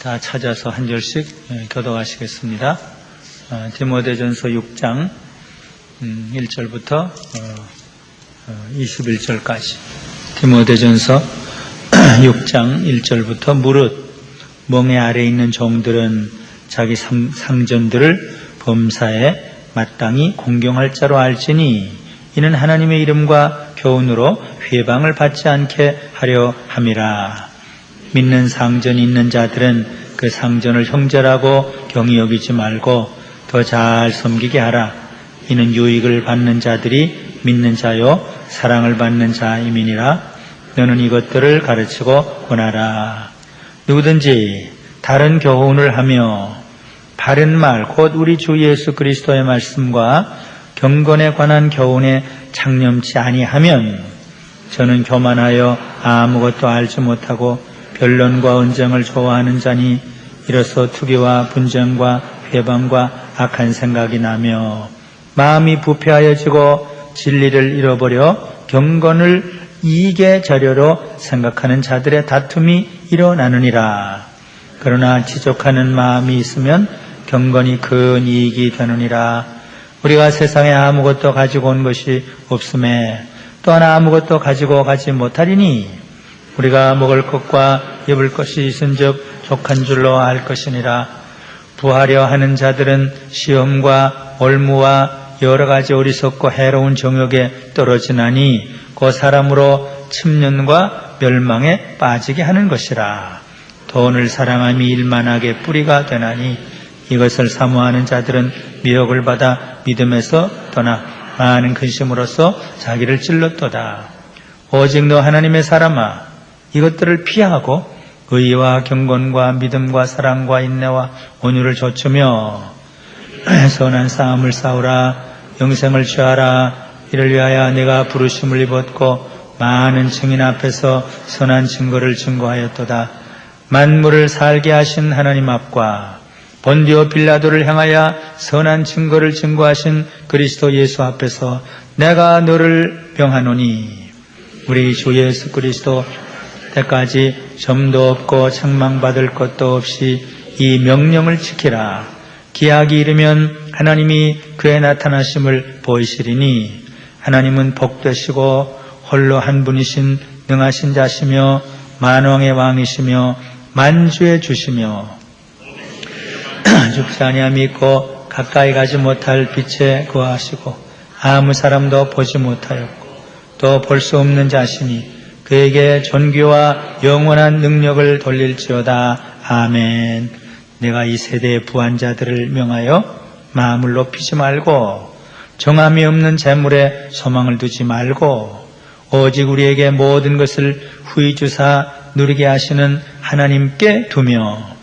다 찾아서 한 절씩 교독하시겠습니다. 디모데전서 6장 1절부터 21절까지. 디모데전서 6장 1절부터 무릇 멍에 아래 있는 종들은 자기 상전들을 범사에 마땅히 공경할 자로 알지니 이는 하나님의 이름과 교훈으로 회방을 받지 않게 하려 함이라. 믿는 상전이 있는 자들은 그 상전을 형제라고 경히 여기지 말고 더 잘 섬기게 하라. 이는 유익을 받는 자들이 믿는 자요 사랑을 받는 자임이니라. 너는 이것들을 가르치고 권하라. 누구든지 다른 교훈을 하며 바른 말 곧 우리 주 예수 그리스도의 말씀과 경건에 관한 교훈에 창념치 아니하면 저는 교만하여 아무것도 알지 못하고 변론과 언쟁을 좋아하는 자니 이로써 투기와 분쟁과 회방과 악한 생각이 나며 마음이 부패하여지고 진리를 잃어버려 경건을 이익의 자료로 생각하는 자들의 다툼이 일어나느니라. 그러나 지족하는 마음이 있으면 경건이 큰 이익이 되느니라. 우리가 세상에 아무것도 가지고 온 것이 없음에 또한 아무것도 가지고 가지 못하리니 우리가 먹을 것과 입을 것이 있은즉 족한 줄로 알 것이니라. 부하려 하는 자들은 시험과 올무와 여러 가지 어리석고 해로운 정욕에 떨어지나니 그 사람으로 침륜과 멸망에 빠지게 하는 것이라. 돈을 사랑함이 일만하게 뿌리가 되나니 이것을 사모하는 자들은 미혹을 받아 믿음에서 떠나 많은 근심으로써 자기를 찔렀도다. 오직 너 하나님의 사람아, 이것들을 피하고 의와 경건과 믿음과 사랑과 인내와 온유를 좇으며 선한 싸움을 싸우라. 영생을 취하라. 이를 위하여 내가 부르심을 입었고 많은 증인 앞에서 선한 증거를 증거하였도다. 만물을 살게 하신 하나님 앞과 본디오 빌라도를 향하여 선한 증거를 증거하신 그리스도 예수 앞에서 내가 너를 명하노니 우리 주 예수 그리스도 때까지 점도 없고 책망받을 것도 없이 이 명령을 지키라. 기약이 이르면 하나님이 그의 나타나심을 보이시리니 하나님은 복되시고 홀로 한 분이신 능하신 자시며 만왕의 왕이시며 만주의 주시며 죽지 아니함이 있고 가까이 가지 못할 빛에 거하시고 아무 사람도 보지 못하였고 또 볼 수 없는 자시니 그에게 존귀와 영원한 능력을 돌릴지어다. 아멘. 내가 이 세대의 부한자들을 명하여 마음을 높이지 말고 정함이 없는 재물에 소망을 두지 말고 오직 우리에게 모든 것을 후히 주사 누리게 하시는 하나님께 두며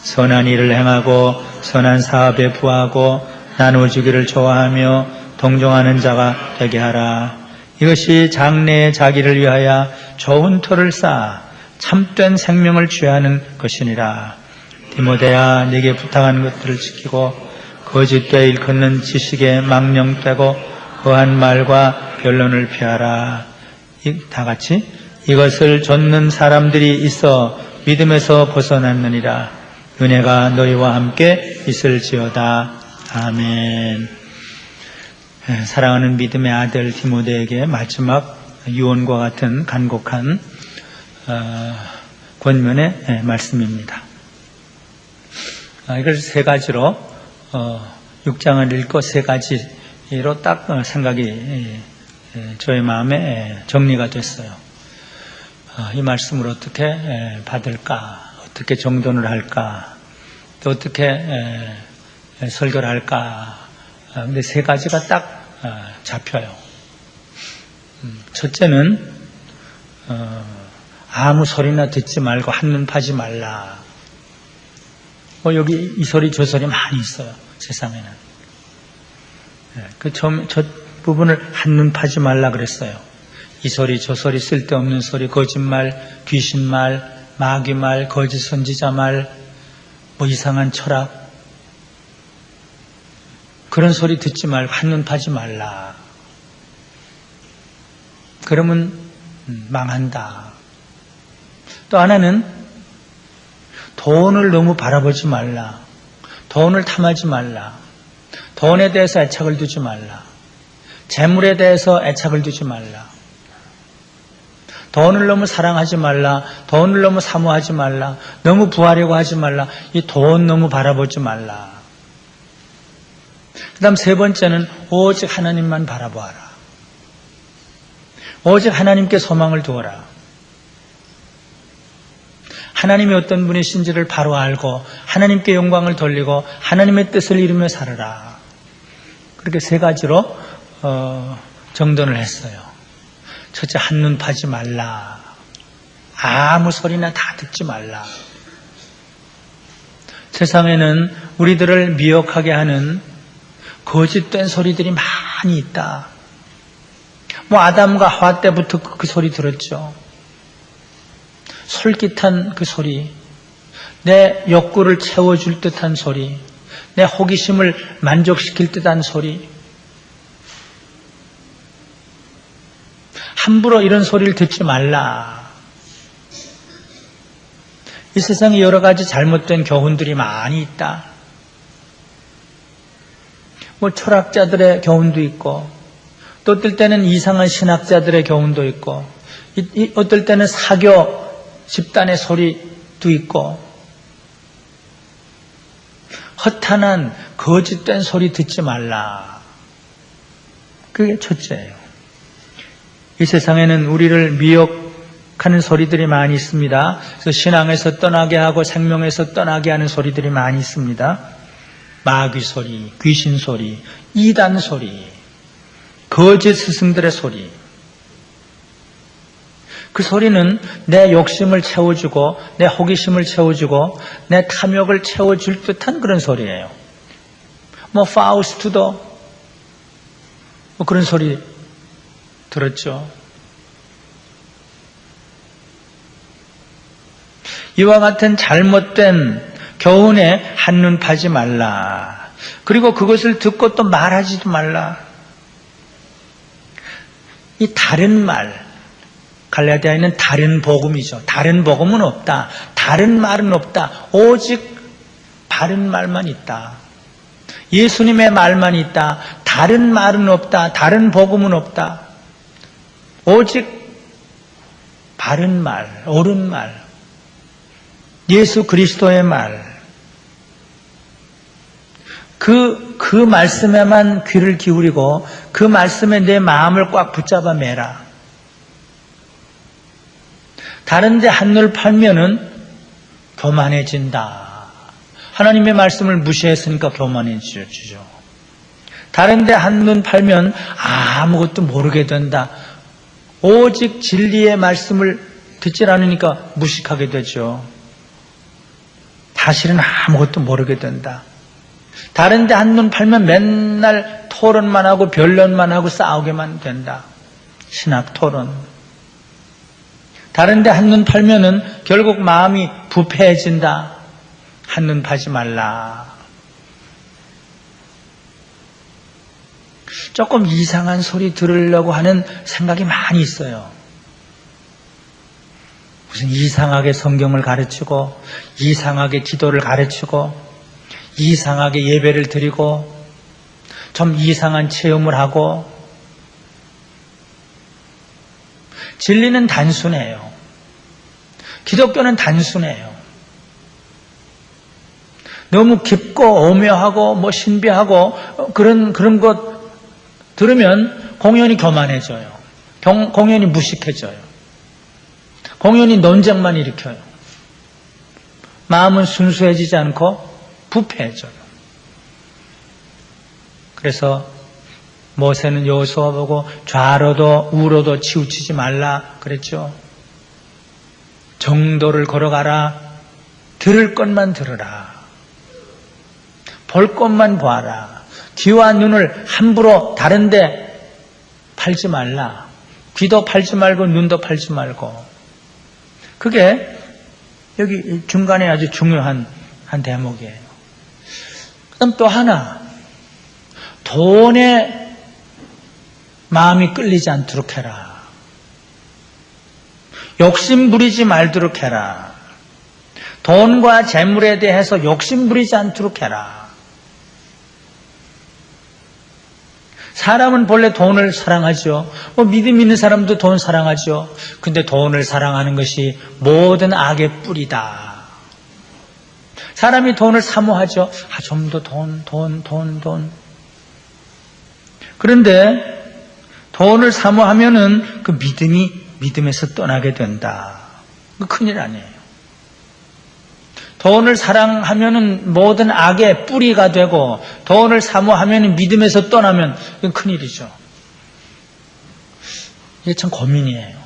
선한 일을 행하고 선한 사업에 부하고 나눠주기를 좋아하며 동정하는 자가 되게 하라. 이것이 장래의 자기를 위하여 좋은 터를 쌓아 참된 생명을 취하는 것이니라. 디모데야, 네게 부탁한 것들을 지키고 거짓되어 일컫는 지식에 망령되고 거한 말과 변론을 피하라. 다 같이 이것을 좇는 사람들이 있어 믿음에서 벗어났느니라. 은혜가 너희와 함께 있을지어다. 아멘. 사랑하는 믿음의 아들 디모데에게 마지막 유언과 같은 간곡한 권면의 말씀입니다. 이걸 세 가지로 6장을 읽고 세 가지로 딱 생각이 저의 마음에 정리가 됐어요. 이 말씀을 어떻게 받을까, 어떻게 정돈을 할까, 또 어떻게 설교를 할까. 근데 세 가지가 딱 잡혀요. 첫째는 아무 소리나 듣지 말고 한눈 파지 말라. 여기 이 소리 저 소리 많이 있어요. 세상에는. 첫 부분을 한눈 파지 말라 그랬어요. 이 소리 저 소리 쓸데없는 소리, 거짓말, 귀신말, 마귀말, 거짓 선지자 말, 이상한 철학, 그런 소리 듣지 말고 한눈 파지 말라. 그러면 망한다. 또 하나는 돈을 너무 바라보지 말라. 돈을 탐하지 말라. 돈에 대해서 애착을 두지 말라. 재물에 대해서 애착을 두지 말라. 돈을 너무 사랑하지 말라. 돈을 너무 사모하지 말라. 너무 부하려고 하지 말라. 이 돈 너무 바라보지 말라. 그 다음 세 번째는 오직 하나님만 바라보아라. 오직 하나님께 소망을 두어라. 하나님이 어떤 분이신지를 바로 알고 하나님께 영광을 돌리고 하나님의 뜻을 이루며 살아라. 그렇게 세 가지로 정돈을 했어요. 첫째, 한눈 파지 말라. 아무 소리나 다 듣지 말라. 세상에는 우리들을 미혹하게 하는 거짓된 소리들이 많이 있다. 아담과 하와 때부터 그 소리 들었죠. 솔깃한 그 소리, 내 욕구를 채워줄 듯한 소리, 내 호기심을 만족시킬 듯한 소리. 함부로 이런 소리를 듣지 말라. 이 세상에 여러 가지 잘못된 교훈들이 많이 있다. 철학자들의 교훈도 있고, 또 어떨 때는 이상한 신학자들의 교훈도 있고, 어떨 때는 사교 집단의 소리도 있고, 허탄한 거짓된 소리 듣지 말라. 그게 첫째예요. 이 세상에는 우리를 미혹하는 소리들이 많이 있습니다. 그래서 신앙에서 떠나게 하고 생명에서 떠나게 하는 소리들이 많이 있습니다. 마귀 소리, 귀신 소리, 이단 소리, 거짓 스승들의 소리. 그 소리는 내 욕심을 채워주고 내 호기심을 채워주고 내 탐욕을 채워줄 듯한 그런 소리예요. 파우스트도 그런 소리 들었죠. 이와 같은 잘못된 교훈에 한눈 파지 말라. 그리고 그것을 듣고 또 말하지도 말라. 이 다른 말, 갈라디아에는 다른 복음이죠. 다른 복음은 없다. 다른 말은 없다. 오직 바른 말만 있다. 예수님의 말만 있다. 다른 말은 없다. 다른 복음은 없다. 오직 바른 말, 옳은 말, 예수 그리스도의 말. 그 말씀에만 귀를 기울이고 그 말씀에 내 마음을 꽉 붙잡아 매라. 다른 데 한눈을 팔면은 교만해진다. 하나님의 말씀을 무시했으니까 교만해지죠. 다른 데 한눈 팔면 아무것도 모르게 된다. 오직 진리의 말씀을 듣질 않으니까 무식하게 되죠. 사실은 아무것도 모르게 된다. 다른 데 한눈 팔면 맨날 토론만 하고 변론만 하고 싸우게만 된다. 신학 토론. 다른 데 한눈 팔면은 결국 마음이 부패해진다. 한눈 파지 말라. 조금 이상한 소리 들으려고 하는 생각이 많이 있어요. 무슨 이상하게 성경을 가르치고 이상하게 기도를 가르치고 이상하게 예배를 드리고 좀 이상한 체험을 하고. 진리는 단순해요. 기독교는 단순해요. 너무 깊고 오묘하고 신비하고 그런 것 들으면 공연히 교만해져요. 공연히 무식해져요. 공연히 논쟁만 일으켜요. 마음은 순수해지지 않고 부패해져요. 그래서 모세는 여호수아 보고 좌로도 우로도 치우치지 말라 그랬죠. 정도를 걸어가라. 들을 것만 들으라. 볼 것만 보아라. 귀와 눈을 함부로 다른 데 팔지 말라. 귀도 팔지 말고 눈도 팔지 말고. 그게 여기 중간에 아주 중요한 한 대목이에요. 그다음 또 하나, 돈에 마음이 끌리지 않도록 해라. 욕심 부리지 말도록 해라. 돈과 재물에 대해서 욕심 부리지 않도록 해라. 사람은 본래 돈을 사랑하죠. 믿음 있는 사람도 돈 사랑하죠. 근데 돈을 사랑하는 것이 모든 악의 뿌리다. 사람이 돈을 사모하죠. 좀 더 돈. 그런데 돈을 사모하면은 그 믿음에서 떠나게 된다. 그 큰일 아니에요. 돈을 사랑하면은 모든 악의 뿌리가 되고, 돈을 사모하면은 믿음에서 떠나면 이건 큰일이죠. 이게 참 고민이에요.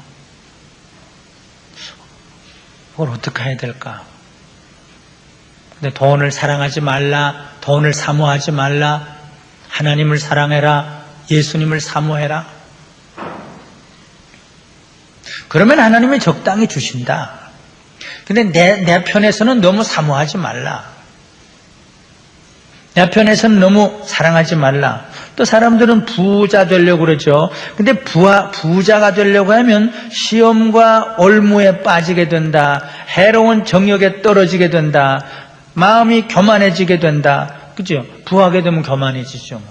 그걸 어떻게 해야 될까? 근데 돈을 사랑하지 말라, 돈을 사모하지 말라, 하나님을 사랑해라, 예수님을 사모해라. 그러면 하나님이 적당히 주신다. 근데 내 편에서는 너무 사모하지 말라. 내 편에서는 너무 사랑하지 말라. 또 사람들은 부자 되려고 그러죠. 근데 부자가 되려고 하면 시험과 올무에 빠지게 된다. 해로운 정욕에 떨어지게 된다. 마음이 교만해지게 된다. 그죠? 부하게 되면 교만해지죠.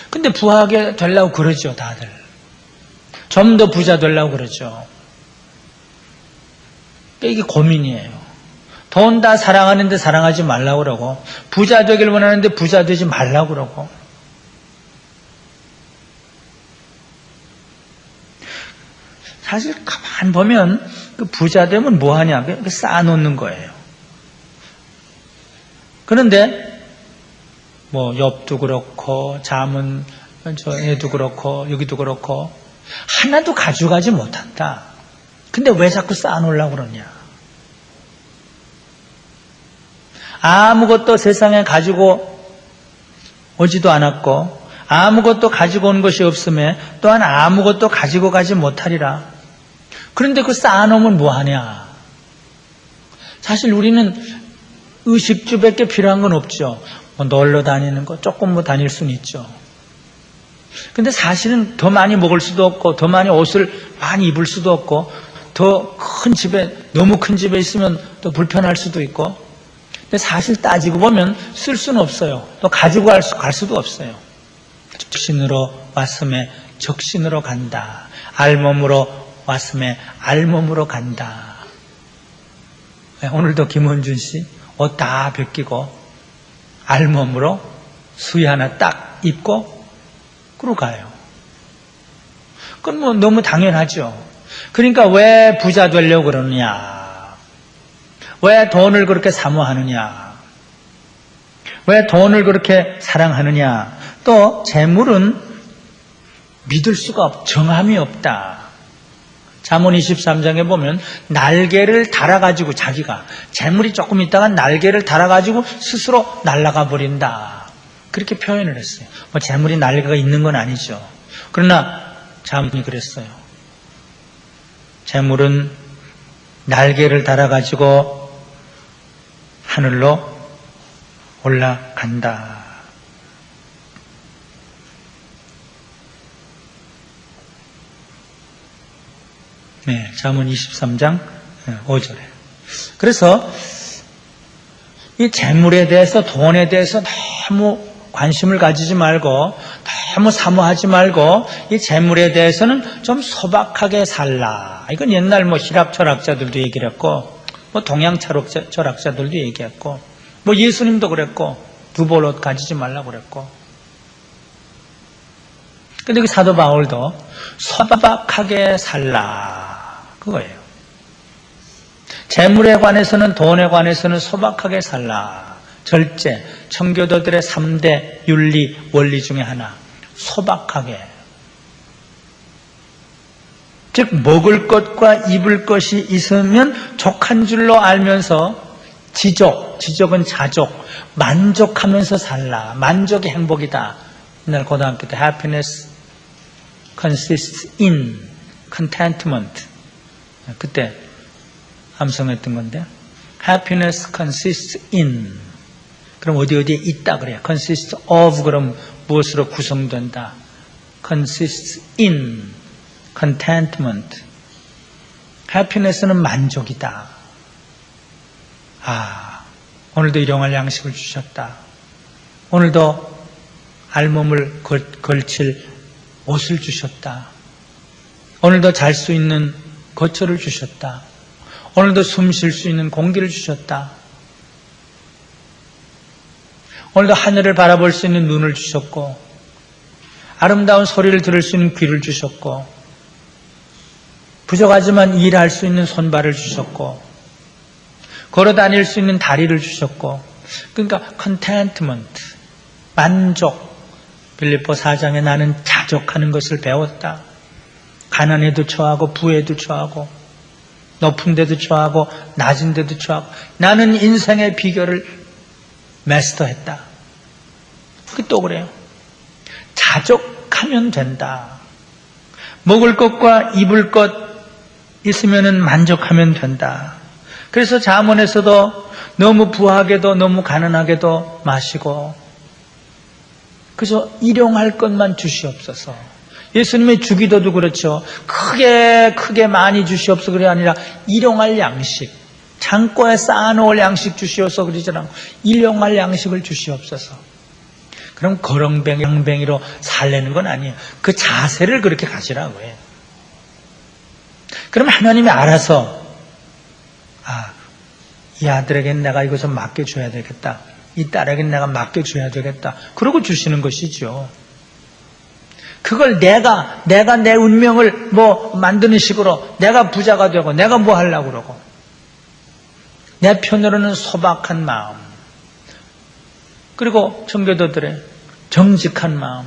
근데 부하게 되려고 그러죠, 다들. 좀 더 부자 되려고 그러죠. 이게 고민이에요. 돈 다 사랑하는데 사랑하지 말라고 그러고, 부자 되길 원하는데 부자 되지 말라고 그러고. 사실 가만 보면 그 부자 되면 뭐 하냐? 쌓아놓는 거예요. 그런데 뭐 욥도 그렇고 잠언 애도 그렇고 여기도 그렇고 하나도 가져가지 못한다. 근데 왜 자꾸 쌓아놓으려고 그러냐? 아무것도 세상에 가지고 오지도 않았고 아무것도 가지고 온 것이 없음에 또한 아무것도 가지고 가지 못하리라. 그런데 그 쌓아놓으면 뭐하냐? 사실 우리는 의식주밖에 필요한 건 없죠. 놀러 다니는 거 조금 뭐 다닐 수는 있죠. 근데 사실은 더 많이 먹을 수도 없고 더 많이 옷을 많이 입을 수도 없고 더 큰 집에, 너무 큰 집에 있으면 또 불편할 수도 있고. 근데 사실 따지고 보면 쓸 수는 없어요. 또 가지고 갈 수도 없어요. 적신으로 왔음에 적신으로 간다. 알몸으로 왔음에 알몸으로 간다. 오늘도 김원준 씨 옷 다 벗기고 알몸으로 수의 하나 딱 입고 그러고 가요. 그건 뭐 너무 당연하죠. 그러니까 왜 부자 되려고 그러느냐? 왜 돈을 그렇게 사모하느냐? 왜 돈을 그렇게 사랑하느냐? 또 재물은 믿을 수가 정함이 없다. 잠언 23장에 보면 날개를 달아가지고 자기가 재물이 조금 있다가 날개를 달아가지고 스스로 날아가 버린다. 그렇게 표현을 했어요. 뭐 재물이 날개가 있는 건 아니죠. 그러나 잠언이 그랬어요. 재물은 날개를 달아가지고 하늘로 올라간다. 네, 잠언 23장 5절에. 그래서 이 재물에 대해서, 돈에 대해서 너무 관심을 가지지 말고, 너무 사모하지 말고, 이 재물에 대해서는 좀 소박하게 살라. 이건 옛날 뭐 히랍 철학자들도 얘기를 했고, 뭐 동양 철학자들도 얘기했고, 뭐 예수님도 그랬고, 두벌옷 가지지 말라고 그랬고. 근데 그 사도 바울도 소박하게 살라. 그거예요. 재물에 관해서는, 돈에 관해서는 소박하게 살라. 절제, 청교도들의 3대 윤리, 원리 중에 하나. 소박하게. 즉 먹을 것과 입을 것이 있으면 족한 줄로 알면서 지족은 자족, 만족하면서 살라. 만족이 행복이다. 옛날 고등학교 때 happiness consists in contentment. 그때 암송했던 건데 happiness consists in. 그럼 어디에 있다 그래요. consists of 그럼 무엇으로 구성된다. consists in contentment. 해피니스는 만족이다. 오늘도 일용할 양식을 주셨다. 오늘도 알몸을 걸칠 옷을 주셨다. 오늘도 잘 수 있는 거처를 주셨다. 오늘도 숨 쉴 수 있는 공기를 주셨다. 오늘도 하늘을 바라볼 수 있는 눈을 주셨고, 아름다운 소리를 들을 수 있는 귀를 주셨고, 부족하지만 일할 수 있는 손발을 주셨고, 걸어 다닐 수 있는 다리를 주셨고, 그러니까 contentment, 만족. 빌립보 4장에 나는 자족하는 것을 배웠다. 가난에도 처하고 부에도 처하고 높은 데도 처하고 낮은 데도 처하고 나는 인생의 비결을 마스터했다. 그게 또 그래요. 자족하면 된다. 먹을 것과 입을 것 있으면 만족하면 된다. 그래서 잠언에서도 너무 부하게도 너무 가난하게도 마시고 그래서 일용할 것만 주시옵소서. 예수님의 주기도도 그렇죠. 크게 많이 주시옵소서 그게 아니라 일용할 양식, 창고에 쌓아놓을 양식 주시옵소서 그러지 않고 일용할 양식을 주시옵소서. 그럼 거렁뱅이로 살려는 건 아니에요. 그 자세를 그렇게 가지라고 해요. 그럼 하나님이 알아서 이 아들에겐 내가 이거 좀 맡겨줘야 되겠다. 이 딸에겐 내가 맡겨줘야 되겠다. 그러고 주시는 것이죠. 그걸 내가 내 운명을 만드는 식으로 내가 부자가 되고 내가 뭐 하려고 그러고 내 편으로는 소박한 마음 그리고 청교도들의 정직한 마음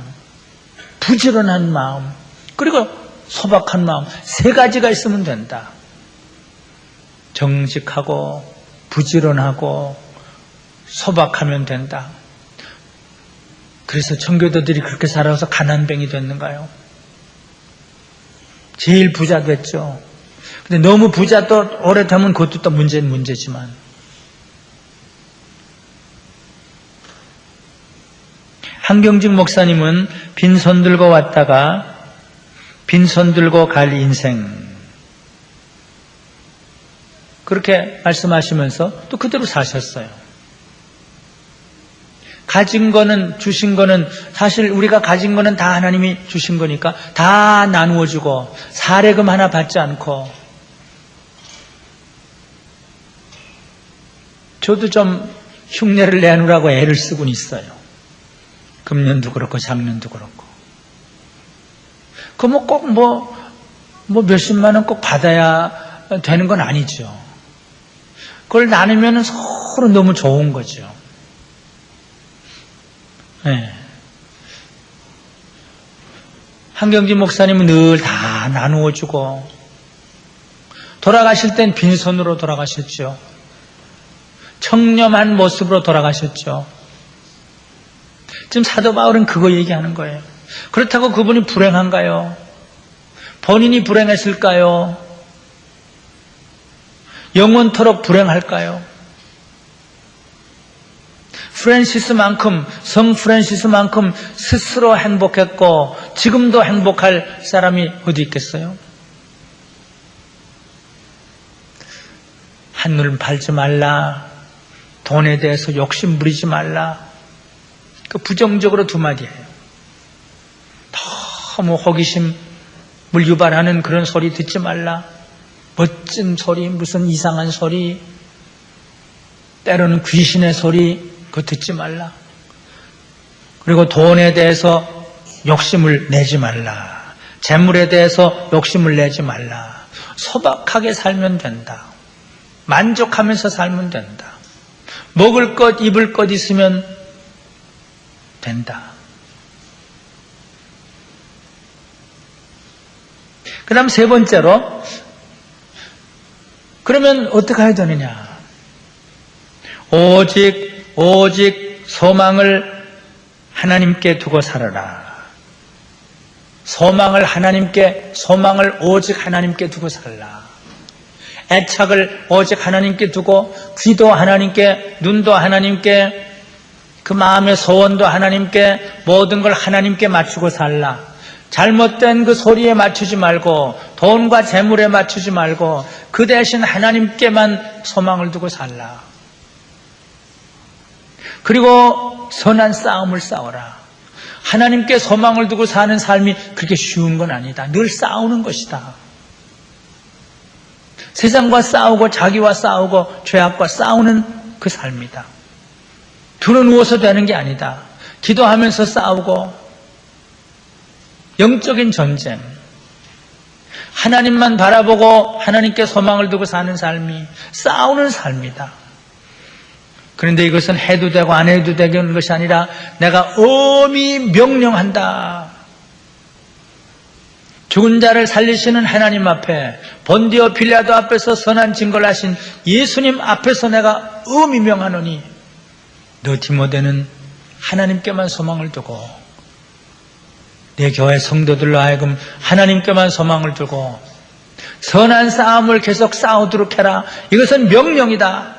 부지런한 마음 그리고 소박한 마음 세 가지가 있으면 된다. 정직하고 부지런하고 소박하면 된다. 그래서 청교도들이 그렇게 살아서 가난뱅이 됐는가요? 제일 부자 됐죠. 근데 너무 부자 또 오래되면 그것도 또 문제지만 한경직 목사님은 빈손 들고 왔다가 빈손 들고 갈 인생 그렇게 말씀하시면서 또 그대로 사셨어요. 가진 거는 주신 거는 사실 우리가 가진 거는 다 하나님이 주신 거니까 다 나누어주고 사례금 하나 받지 않고 저도 좀 흉내를 내느라고 애를 쓰곤 있어요. 금년도 그렇고 작년도 그렇고 그 꼭 몇십만 원 꼭 받아야 되는 건 아니죠. 그걸 나누면 서로 너무 좋은 거죠. 네. 한경진 목사님은 늘 다 나누어주고 돌아가실 땐 빈손으로 돌아가셨죠. 청렴한 모습으로 돌아가셨죠. 지금 사도 바울은 그거 얘기하는 거예요. 그렇다고 그분이 불행한가요? 본인이 불행했을까요? 영원토록 불행할까요? 성 프란시스만큼 스스로 행복했고 지금도 행복할 사람이 어디 있겠어요? 한눈 팔지 말라. 돈에 대해서 욕심 부리지 말라. 그 부정적으로 두 마디예요. 너무 호기심을 유발하는 그런 소리 듣지 말라. 멋진 소리, 무슨 이상한 소리, 때로는 귀신의 소리 그거 듣지 말라. 그리고 돈에 대해서 욕심을 내지 말라. 재물에 대해서 욕심을 내지 말라. 소박하게 살면 된다. 만족하면서 살면 된다. 먹을 것, 입을 것 있으면 된다. 그 다음 세 번째로 그러면 어떻게 해야 되느냐? 오직 소망을 하나님께 두고 살아라. 소망을 오직 하나님께 두고 살라. 애착을 오직 하나님께 두고 귀도 하나님께, 눈도 하나님께, 그 마음의 소원도 하나님께, 모든 걸 하나님께 맞추고 살라. 잘못된 그 소리에 맞추지 말고 돈과 재물에 맞추지 말고 그 대신 하나님께만 소망을 두고 살라. 그리고 선한 싸움을 싸워라. 하나님께 소망을 두고 사는 삶이 그렇게 쉬운 건 아니다. 늘 싸우는 것이다. 세상과 싸우고 자기와 싸우고 죄악과 싸우는 그 삶이다. 둘은 누워서 되는 게 아니다. 기도하면서 싸우고 영적인 전쟁, 하나님만 바라보고 하나님께 소망을 두고 사는 삶이 싸우는 삶이다. 그런데 이것은 해도 되고 안 해도 되는 것이 아니라 내가 엄히 명령한다. 죽은 자를 살리시는 하나님 앞에, 본디오 빌라도 앞에서 선한 증거를 하신 예수님 앞에서 내가 엄히 명하노니 너 디모데는 하나님께만 소망을 두고 내 교회 성도들로 하여금 하나님께만 소망을 두고 선한 싸움을 계속 싸우도록 해라. 이것은 명령이다.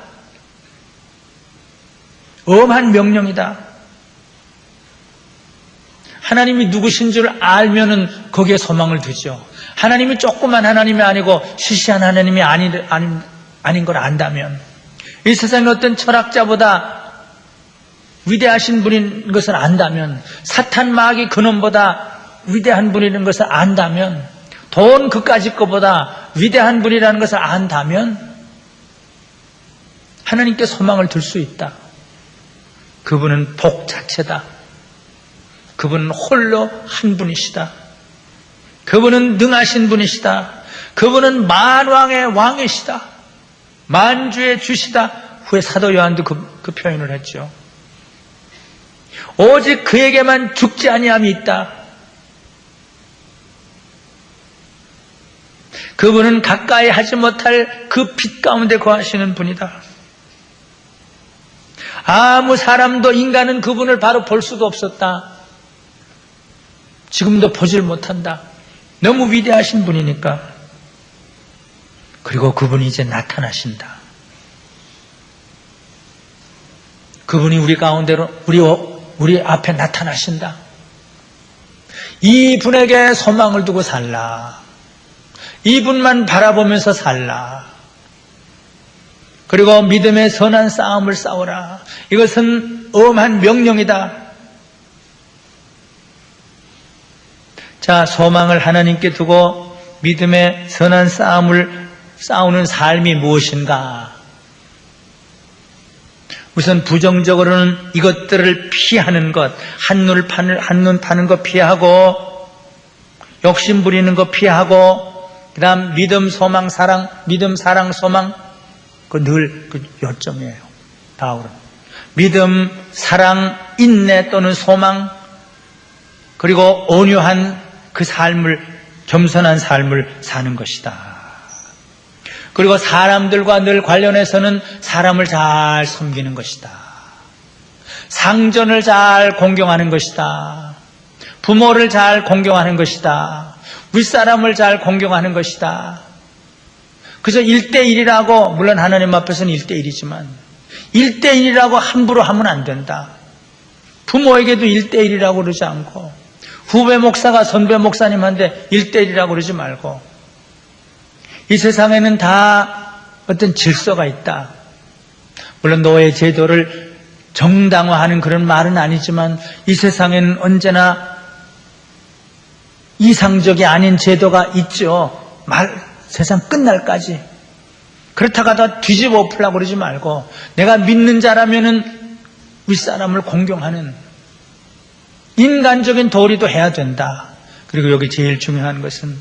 엄한 명령이다. 하나님이 누구신 줄 알면은 거기에 소망을 두죠. 하나님이 조그만 하나님이 아니고 시시한 하나님이 아닌 걸 안다면, 이 세상의 어떤 철학자보다 위대하신 분인 것을 안다면, 사탄 마귀 그놈보다 위대한 분이라는 것을 안다면, 돈 그까짓 것보다 위대한 분이라는 것을 안다면 하나님께 소망을 둘 수 있다. 그분은 복 자체다. 그분은 홀로 한 분이시다. 그분은 능하신 분이시다. 그분은 만왕의 왕이시다. 만주의 주시다. 후에 사도 요한도 그 표현을 했죠. 오직 그에게만 죽지 아니함이 있다. 그분은 가까이 하지 못할 그 빛 가운데 거하시는 분이다. 아무 사람도, 인간은 그분을 바로 볼 수가 없었다. 지금도 보질 못한다. 너무 위대하신 분이니까. 그리고 그분이 이제 나타나신다. 그분이 우리 가운데로, 우리 앞에 나타나신다. 이분에게 소망을 두고 살라. 이분만 바라보면서 살라. 그리고 믿음의 선한 싸움을 싸워라. 이것은 엄한 명령이다. 자, 소망을 하나님께 두고 믿음의 선한 싸움을 싸우는 삶이 무엇인가? 우선 부정적으로는 이것들을 피하는 것, 한눈 파는 것 피하고, 욕심 부리는 것 피하고, 그 다음 믿음, 소망, 사랑, 믿음, 사랑, 소망, 그 늘 그 요점이에요. 바울은 믿음, 사랑, 인내 또는 소망, 그리고 온유한 그 삶을, 겸손한 삶을 사는 것이다. 그리고 사람들과 늘 관련해서는 사람을 잘 섬기는 것이다. 상전을 잘 공경하는 것이다. 부모를 잘 공경하는 것이다. 윗사람을 잘 공경하는 것이다. 그래서 1대1이라고, 물론 하나님 앞에서는 1대1이지만 1대1이라고 함부로 하면 안 된다. 부모에게도 1대1이라고 그러지 않고, 후배 목사가 선배 목사님한테 1대1이라고 그러지 말고, 이 세상에는 다 어떤 질서가 있다. 물론 노예 제도를 정당화하는 그런 말은 아니지만 이 세상에는 언제나 이상적이 아닌 제도가 있죠. 세상 끝날까지. 그렇다가 다 뒤집어 엎으려고 그러지 말고, 내가 믿는 자라면은 윗사람을 공경하는 인간적인 도리도 해야 된다. 그리고 여기 제일 중요한 것은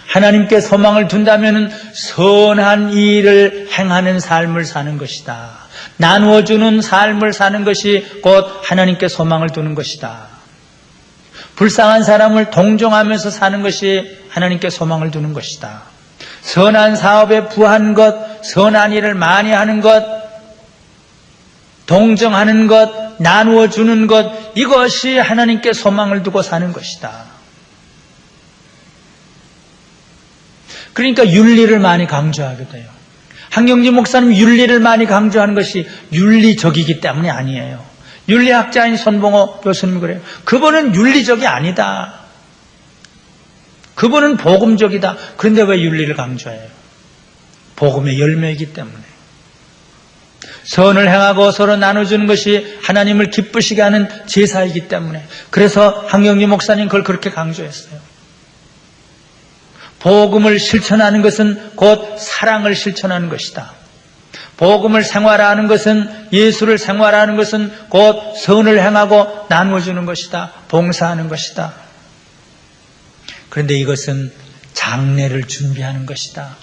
하나님께 소망을 둔다면은 선한 일을 행하는 삶을 사는 것이다. 나누어주는 삶을 사는 것이 곧 하나님께 소망을 두는 것이다. 불쌍한 사람을 동정하면서 사는 것이 하나님께 소망을 두는 것이다. 선한 사업에 부한 것, 선한 일을 많이 하는 것, 동정하는 것, 나누어 주는 것, 이것이 하나님께 소망을 두고 사는 것이다. 그러니까 윤리를 많이 강조하게 돼요. 한경지 목사님 윤리를 많이 강조하는 것이 윤리적이기 때문이 아니에요. 윤리학자인 손봉호 교수님 그래요. 그분은 윤리적이 아니다. 그분은 복음적이다. 그런데 왜 윤리를 강조해요? 복음의 열매이기 때문에. 선을 행하고 서로 나눠주는 것이 하나님을 기쁘시게 하는 제사이기 때문에. 그래서 한경주 목사님 그걸 그렇게 강조했어요. 복음을 실천하는 것은 곧 사랑을 실천하는 것이다. 복음을 생활하는 것은, 예수를 생활하는 것은 곧 선을 행하고 나눠주는 것이다. 봉사하는 것이다. 그런데 이것은 장례를 준비하는 것이다.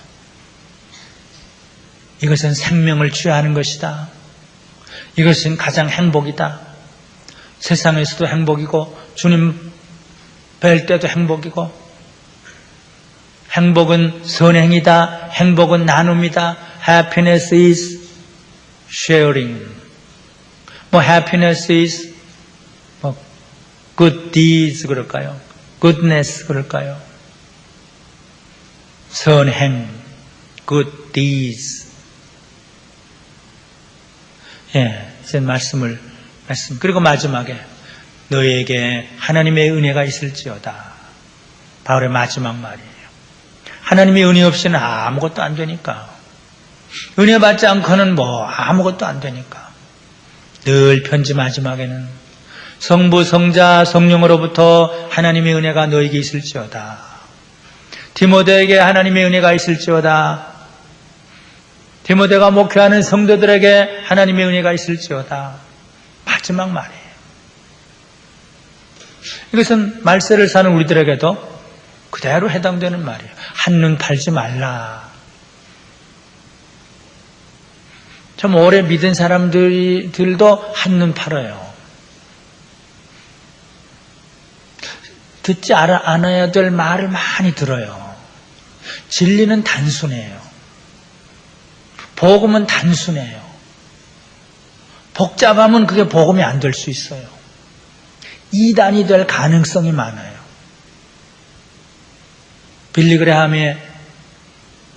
이것은 생명을 취하는 것이다. 이것은 가장 행복이다. 세상에서도 행복이고 주님 뵐 때도 행복이고, 행복은 선행이다. 행복은 나눔이다. Happiness is sharing. Happiness is good deeds 그럴까요? Goodness 그럴까요? 선행, good deeds. 이제 말씀. 그리고 마지막에 너희에게 하나님의 은혜가 있을지어다. 바울의 마지막 말이에요. 하나님의 은혜 없이는 아무것도 안 되니까. 은혜 받지 않고는 아무것도 안 되니까. 늘 편지 마지막에는 성부, 성자, 성령으로부터 하나님의 은혜가 너에게 있을지어다. 디모데에게 하나님의 은혜가 있을지어다. 디모데가 목회하는 성도들에게 하나님의 은혜가 있을지어다. 마지막 말이에요. 이것은 말세를 사는 우리들에게도 그대로 해당되는 말이에요. 한눈 팔지 말라. 좀 오래 믿은 사람들도 한눈 팔아요. 듣지 않아야 될 말을 많이 들어요. 진리는 단순해요. 복음은 단순해요. 복잡하면 그게 복음이 안 될 수 있어요. 이단이 될 가능성이 많아요. 빌리그레함의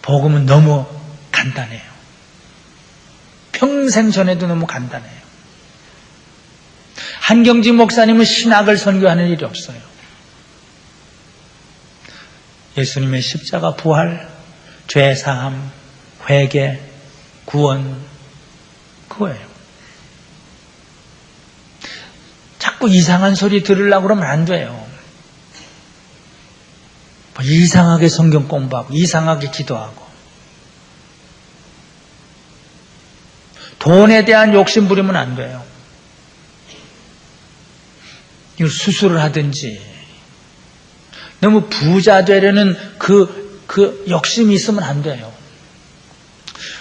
복음은 너무 간단해요. 평생 전에도 너무 간단해요. 한경지 목사님은 신학을 선교하는 일이 없어요. 예수님의 십자가 부활, 죄사함, 회개, 구원, 그거예요. 자꾸 이상한 소리 들으려고 그러면 안 돼요. 이상하게 성경 공부하고 이상하게 기도하고 돈에 대한 욕심 부리면 안 돼요. 이걸 수술을 하든지 너무 부자 되려는 그 욕심이 있으면 안 돼요.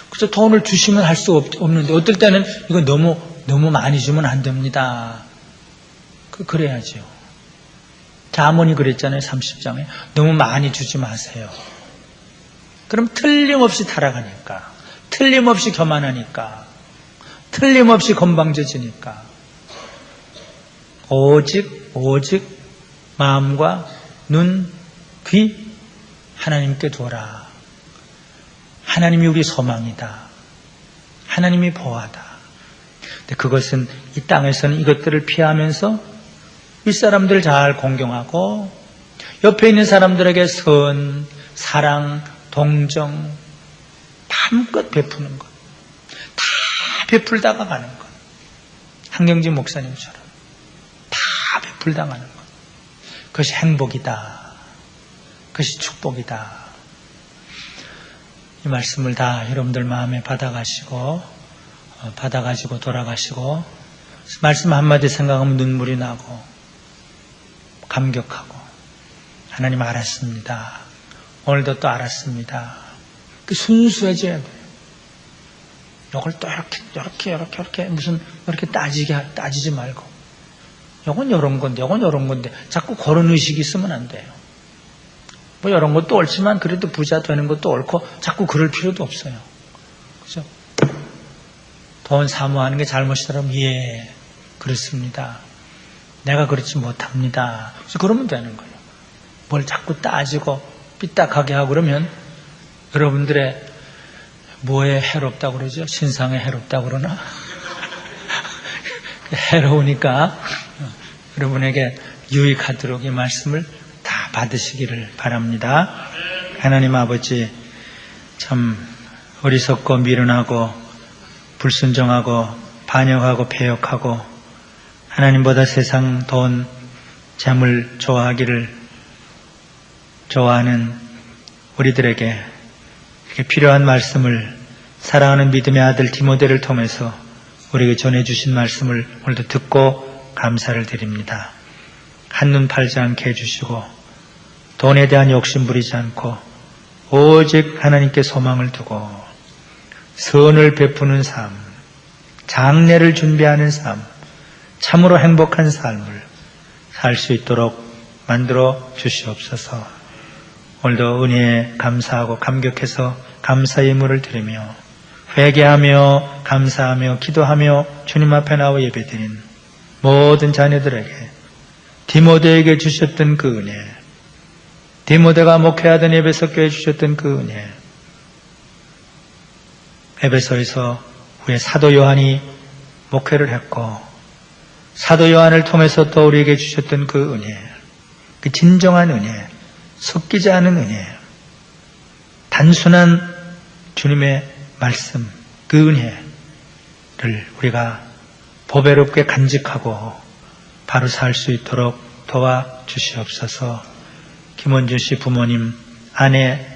그래서 돈을 주시면 할 수 없는데 어떨 때는 이거 너무 많이 주면 안 됩니다. 그래야죠. 자문이 그랬잖아요. 30장에. 너무 많이 주지 마세요. 그럼 틀림없이 타락하니까, 틀림없이 교만하니까, 틀림없이 건방져지니까 오직 마음과 눈, 귀 하나님께 두어라. 하나님이 우리 소망이다. 하나님이 보호하다. 근데 그것은 이 땅에서는 이것들을 피하면서 윗사람들 잘 공경하고 옆에 있는 사람들에게 선, 사랑, 동정 마음껏 베푸는 것. 다 베풀다가 가는 것. 한경지 목사님처럼 다 베풀다 가는 것. 그것이 행복이다. 그것이 축복이다. 이 말씀을 다 여러분들 마음에 받아가지고 돌아가시고 말씀 한마디 생각하면 눈물이 나고 감격하고 하나님 알았습니다. 오늘도 또 알았습니다. 그 순수해져야 돼요. 이걸 또 이렇게 무슨 이렇게 따지지 말고 이건 이런 건데 자꾸 그런 의식이 있으면 안 돼요. 이런 것도 옳지만 그래도 부자 되는 것도 옳고 자꾸 그럴 필요도 없어요. 그죠? 돈 사모하는 게 잘못이더라면 예, 그렇습니다. 내가 그렇지 못합니다. 그래서 그러면 되는 거예요. 뭘 자꾸 따지고 삐딱하게 하고 그러면 여러분들의 뭐에 해롭다고 그러죠? 신상에 해롭다고 그러나? 해로우니까 여러분에게 유익하도록 이 말씀을 다 다 받으시기를 바랍니다. 하나님 아버지, 참 어리석고 미련하고 불순종하고 반역하고 배역하고 하나님보다 세상 돈, 재물 좋아하는 우리들에게 이렇게 필요한 말씀을 사랑하는 믿음의 아들 디모데를 통해서 우리에게 전해주신 말씀을 오늘도 듣고 감사를 드립니다. 한눈 팔지 않게 해주시고 돈에 대한 욕심 부리지 않고 오직 하나님께 소망을 두고 선을 베푸는 삶, 장례를 준비하는 삶, 참으로 행복한 삶을 살 수 있도록 만들어 주시옵소서. 오늘도 은혜에 감사하고 감격해서 감사의 예물을 드리며 회개하며 감사하며 기도하며 주님 앞에 나와 예배드린 모든 자녀들에게 디모데에게 주셨던 그 은혜, 디모데가 목회하던 에베소 교회에 주셨던 그 은혜, 에베소에서 후에 사도 요한이 목회를 했고 사도 요한을 통해서 또 우리에게 주셨던 그 은혜, 그 진정한 은혜, 섞이지 않은 은혜, 단순한 주님의 말씀, 그 은혜를 우리가 보배롭게 간직하고 바로 살 수 있도록 도와주시옵소서. 김원준 씨 부모님, 아내,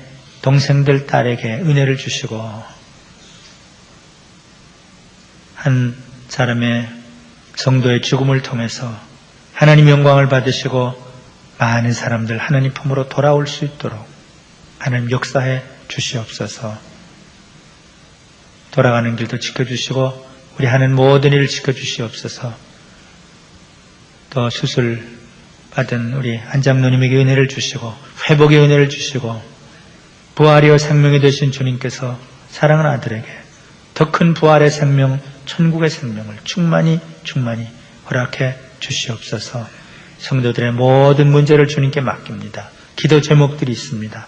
동생들, 딸에게 은혜를 주시고 한 사람의 성도의 죽음을 통해서 하나님 영광을 받으시고 많은 사람들 하나님 품으로 돌아올 수 있도록 하나님 역사해 주시옵소서. 돌아가는 길도 지켜주시고 우리 하는 모든 일을 지켜주시옵소서. 또 수술 받은 우리 안장로님에게 은혜를 주시고 회복의 은혜를 주시고 부활이요 생명이 되신 주님께서 사랑하는 아들에게 더 큰 부활의 생명, 천국의 생명을 충만히 허락해 주시옵소서. 성도들의 모든 문제를 주님께 맡깁니다. 기도 제목들이 있습니다.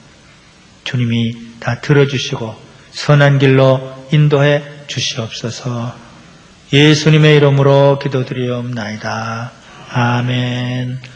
주님이 다 들어주시고 선한 길로 인도해 주시옵소서. 예수님의 이름으로 기도드리옵나이다. 아멘.